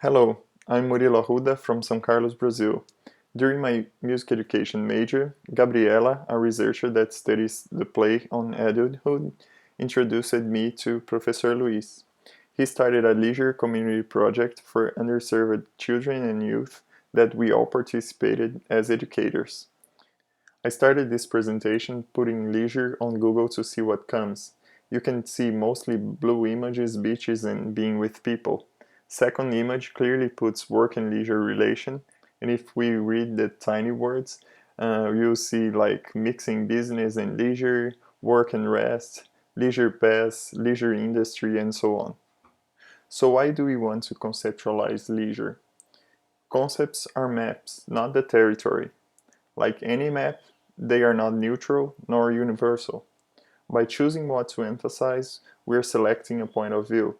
Hello, I'm Murilo Arruda from São Carlos, Brazil. During my music education major, Gabriela, a researcher that studies the play on adulthood, introduced me to Professor Luiz. He started a leisure community project for underserved children and youth that we all participated as educators. I started this presentation putting leisure on Google to see what comes. You can see mostly blue images, beaches, and being with people. Second image clearly puts work and leisure relation, and if we read the tiny words, you'll see like mixing business and leisure, work and rest, leisure pass, leisure industry, and so on. So why do we want to conceptualize leisure? Concepts are maps, not the territory. Like any map, they are not neutral nor universal. By choosing what to emphasize, we are selecting a point of view.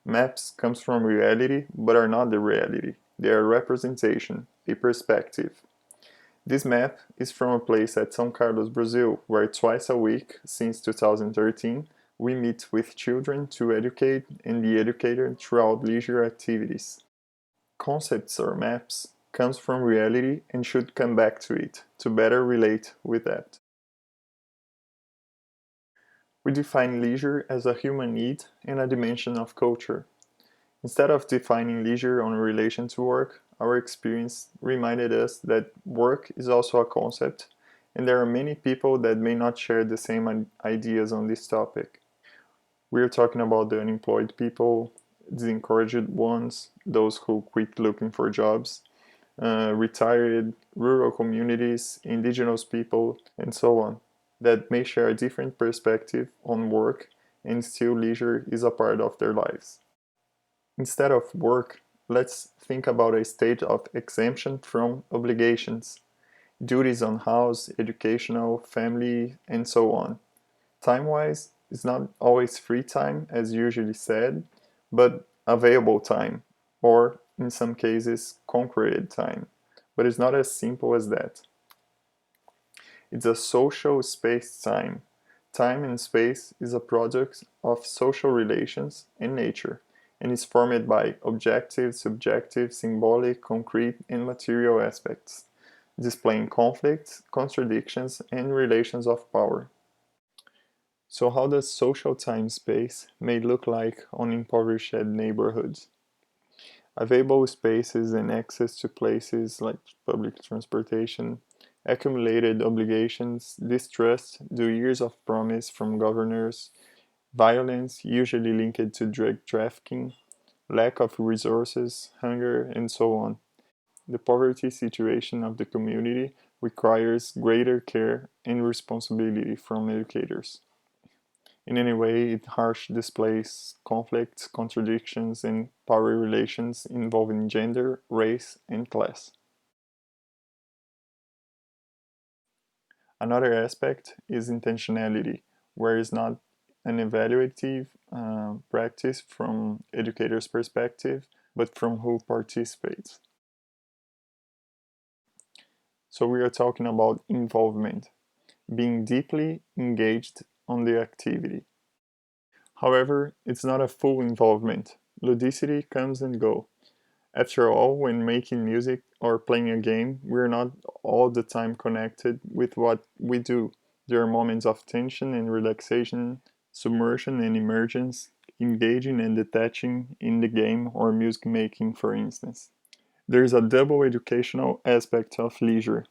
Maps comes from reality, but are not the reality. They are a representation, a perspective. This map is from a place at São Carlos, Brazil, where twice a week, since 2013, we meet with children to educate and be educated throughout leisure activities. Concepts or maps comes from reality and should come back to it, to better relate with that. We define leisure as a human need and a dimension of culture. Instead of defining leisure on relation to work, our experience reminded us that work is also a concept, and there are many people that may not share the same ideas on this topic. We are talking about the unemployed people, disencouraged ones, those who quit looking for jobs, retired, rural communities, indigenous people, and so on, that may share a different perspective on work and still leisure is a part of their lives. Instead of work, let's think about a state of exemption from obligations, duties on house, educational, family, and so on. Time-wise, it's not always free time, as usually said, but available time, or in some cases, conquered time. But it's not as simple as that. It's a social space-time. Time and space is a product of social relations and nature, and is formed by objective, subjective, symbolic, concrete, and material aspects, displaying conflicts, contradictions, and relations of power. So how does social time-space may look like on impoverished neighborhoods? Available spaces and access to places like public transportation, accumulated obligations, distrust, the years of promise from governors, violence usually linked to drug trafficking, lack of resources, hunger, and so on. The poverty situation of the community requires greater care and responsibility from educators. In any way, it harsh displays conflicts, contradictions, and power relations involving gender, race, and class. Another aspect is intentionality, where it's not an evaluative practice from educator's perspective, but from who participates. So we are talking about involvement, being deeply engaged on the activity. However, it's not a full involvement. Ludicity comes and goes. After all, when making music or playing a game, we're not all the time connected with what we do. There are moments of tension and relaxation, submersion and emergence, engaging and detaching in the game or music making, for instance. There is a double educational aspect of leisure.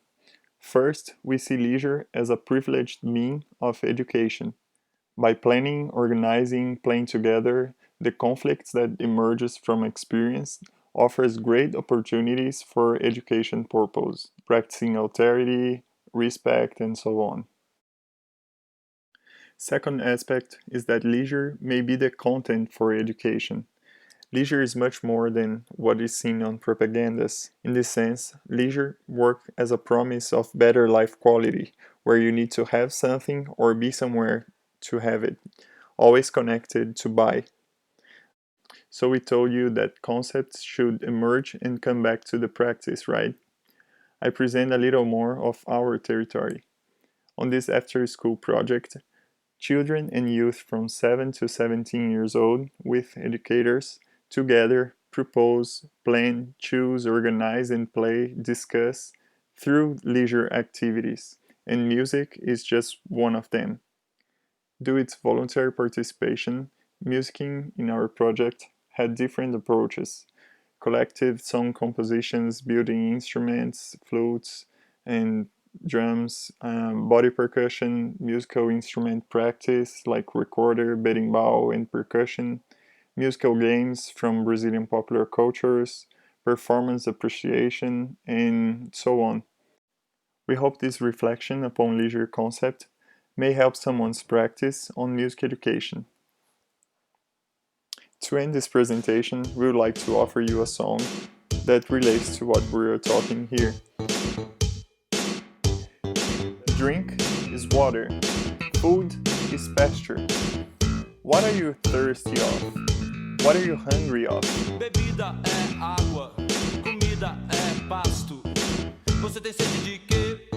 First, we see leisure as a privileged mean of education. By planning, organizing, playing together, the conflicts that emerges from experience offers great opportunities for education purpose, practicing authority, respect, and so on. Second aspect is that leisure may be the content for education. Leisure is much more than what is seen on propagandas. In this sense, leisure works as a promise of better life quality, where you need to have something or be somewhere to have it, always connected to buy. So we told you that concepts should emerge and come back to the practice, right? I present a little more of our territory. On this after-school project, children and youth from 7 to 17 years old with educators together propose, plan, choose, organize, and play, discuss through leisure activities, and music is just one of them. Due its voluntary participation, musicking in our project had different approaches: collective song compositions, building instruments, flutes, and drums, body percussion, musical instrument practice like recorder, berimbau, and percussion, musical games from Brazilian popular cultures, performance appreciation, and so on. We hope this reflection upon leisure concept may help someone's practice on music education. To end this presentation, we would like to offer you a song that relates to what we are talking here. Drink is water, food is pasture. What are you thirsty of? What are you hungry of? Bebida é água, comida é pasto. Você tem sede de quê?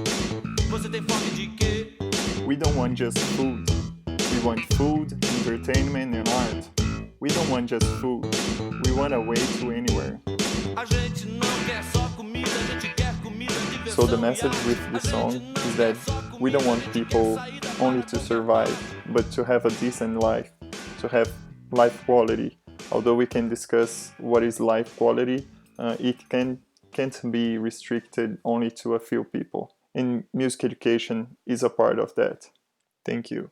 Você tem fome de quê? We don't want just food. We want food, entertainment, and art. We don't want just food. We want a way to anywhere. A gente não quer só comida, a gente quer comida, diversão. So the message with this song is that we don't want people only to survive, but to have a decent life, to have life quality. Although we can discuss what is life quality, it can't be restricted only to a few people. And music education is a part of that. Thank you.